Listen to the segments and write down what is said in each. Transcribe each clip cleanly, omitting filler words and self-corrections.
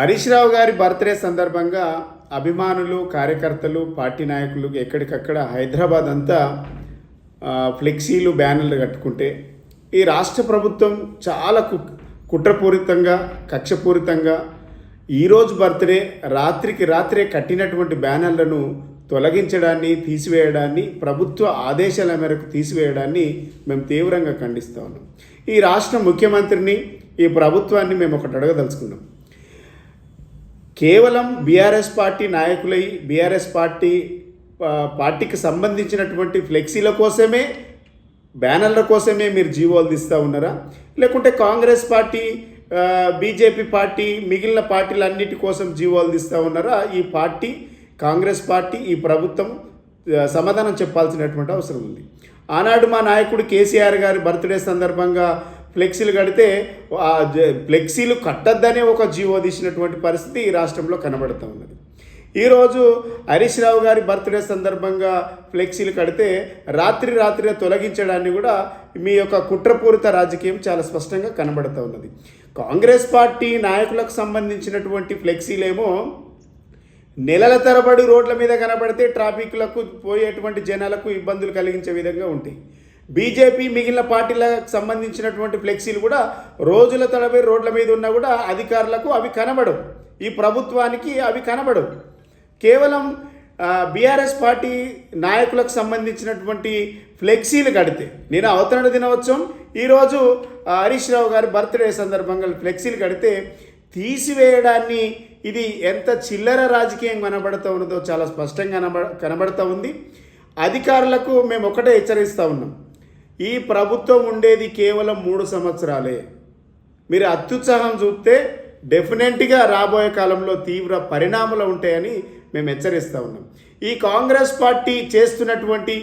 హరీష్ రావు గారి బర్త్డే సందర్భంగా అభిమానులు, కార్యకర్తలు, పార్టీ నాయకులు ఎక్కడికక్కడ హైదరాబాద్ అంతా ఫ్లెక్సీలు, బ్యానర్లు కట్టుకుంటే ఈ రాష్ట్ర ప్రభుత్వం చాలా కుట్రపూరితంగా, కక్షపూరితంగా ఈరోజు బర్త్డే రాత్రికి రాత్రే కట్టినటువంటి బ్యానర్లను తొలగించడాన్ని, తీసివేయడాన్ని, ప్రభుత్వ ఆదేశాల మేరకు తీసివేయడాన్ని మేము తీవ్రంగా ఖండిస్తూ ఉన్నాం. ఈ రాష్ట్ర ముఖ్యమంత్రిని, ఈ ప్రభుత్వాన్ని మేము ఒకటి అడగదలుచుకున్నాం. కేవలం బీఆర్ఎస్ పార్టీ నాయకులై బీఆర్ఎస్ పార్టీకి సంబంధించినటువంటి ఫ్లెక్సీల కోసమే, బ్యానర్ల కోసమే మీరు జీవోలు తీస్తూ ఉన్నారా? లేకుంటే కాంగ్రెస్ పార్టీ, బీజేపీ పార్టీ, మిగిలిన పార్టీలన్నిటి కోసం జీవోలు తీస్తూ ఉన్నారా? ఈ పార్టీ, కాంగ్రెస్ పార్టీ, ఈ ప్రభుత్వం సమాధానం చెప్పాల్సినటువంటి అవసరం ఉంది. ఆనాడు మా నాయకుడు కేసీఆర్ గారి బర్త్డే సందర్భంగా ఫ్లెక్సీలు కడితే ఫ్లెక్సీలు కట్టద్దనే ఒక జీవో తీసినటువంటి పరిస్థితి ఈ రాష్ట్రంలో కనబడుతూ ఉన్నది. ఈరోజు హరీష్ రావు గారి బర్త్డే సందర్భంగా ఫ్లెక్సీలు కడితే రాత్రి తొలగించడాన్ని కూడా మీ యొక్క కుట్రపూరిత రాజకీయం చాలా స్పష్టంగా కనబడుతూ ఉన్నది. కాంగ్రెస్ పార్టీ నాయకులకు సంబంధించినటువంటి ఫ్లెక్సీలేమో నెలల తరబడి రోడ్ల మీద కనబడితే ట్రాఫిక్లకు పోయేటువంటి జనాలకు ఇబ్బందులు కలిగించే విధంగా ఉంటాయి. బీజేపీ, మిగిలిన పార్టీలకు సంబంధించినటువంటి ఫ్లెక్సీలు కూడా రోజుల తరబడి రోడ్ల మీద ఉన్నా కూడా అధికారులకు అవి కనబడవు, ఈ ప్రభుత్వానికి అవి కనబడవు. కేవలం బీఆర్ఎస్ పార్టీ నాయకులకు సంబంధించినటువంటి ఫ్లెక్సీలు కడితే, నేను అవతరణ దినోత్సవం ఈరోజు హరీష్ రావు గారి బర్త్డే సందర్భంగా ఫ్లెక్సీలు కడితే తీసివేయడాన్ని, ఇది ఎంత చిల్లర రాజకీయం కనబడుతూ ఉన్నదో చాలా స్పష్టంగా కనబడుతూ ఉంది. అధికారులకు మేము ఒకటే హెచ్చరిస్తూ ఉన్నాం, ఈ ప్రభుత్వం ఉండేది కేవలం 3 సంవత్సరాలే. మీరు అత్యుత్సాహం చూస్తే డెఫినెట్గా రాబోయే కాలంలో తీవ్ర పరిణామాలు ఉంటాయని మేము హెచ్చరిస్తూ ఉన్నాం. ఈ కాంగ్రెస్ పార్టీ చేస్తున్నటువంటి,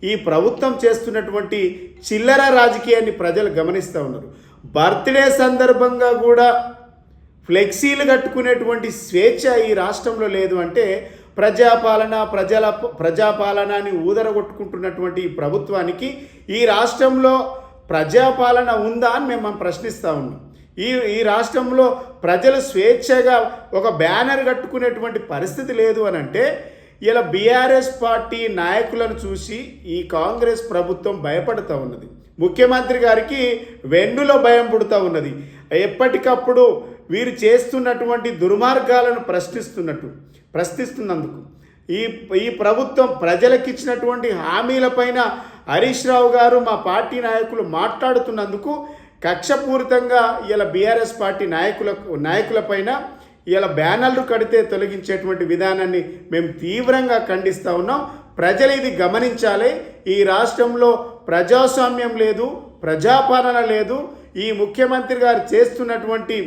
ఈ ప్రభుత్వం చేస్తున్నటువంటి చిల్లర రాజకీయాన్ని ప్రజలు గమనిస్తూ ఉన్నారు. బర్త్డే సందర్భంగా కూడా ఫ్లెక్సీలు కట్టుకునేటువంటి స్వేచ్ఛ ఈ రాష్ట్రంలో లేదు అంటే ప్రజాపాలన అని ఊదరగొట్టుకుంటున్నటువంటి ఈ ప్రభుత్వానికి ఈ రాష్ట్రంలో ప్రజాపాలన ఉందా అని మేము ప్రశ్నిస్తూ ఉన్నాం. ఈ రాష్ట్రంలో ప్రజలు స్వేచ్ఛగా ఒక బ్యానర్ కట్టుకునేటువంటి పరిస్థితి లేదు అని అంటే ఇలా బీఆర్ఎస్ పార్టీ నాయకులను చూసి ఈ కాంగ్రెస్ ప్రభుత్వం భయపడుతూ ఉన్నది. ముఖ్యమంత్రి గారికి వెన్నులో భయం పుడుతూ ఉన్నది. ఎప్పటికప్పుడు వీరు చేస్తున్నటువంటి దుర్మార్గాలను ప్రశ్నిస్తున్నందుకు ఈ ప్రభుత్వం ప్రజలకు ఇచ్చినటువంటి హామీలపైన హరీష్ రావు గారు, మా పార్టీ నాయకులు మాట్లాడుతున్నందుకు కక్షపూరితంగా ఇలా బీఆర్ఎస్ పార్టీ నాయకులపైన ఇలా బ్యానర్లు కడితే తొలగించేటువంటి విధానాన్ని మేము తీవ్రంగా ఖండిస్తూ ఉన్నాం. ప్రజలు ఇది గమనించాలి. ఈ రాష్ట్రంలో ప్రజాస్వామ్యం లేదు, ప్రజాపాలన లేదు. ఈ ముఖ్యమంత్రి గారు చేస్తున్నటువంటి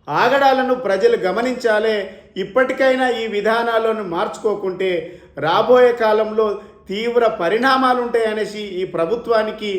ఆగడాలను ప్రజలు గమనించాలి. ఇప్పటికైనా ఈ విధానాలను మార్చుకోకుంటే రాబోయే కాలంలో తీవ్ర పరిణామాలు ఉంటాయనేసి ఈ ప్రభుత్వానికి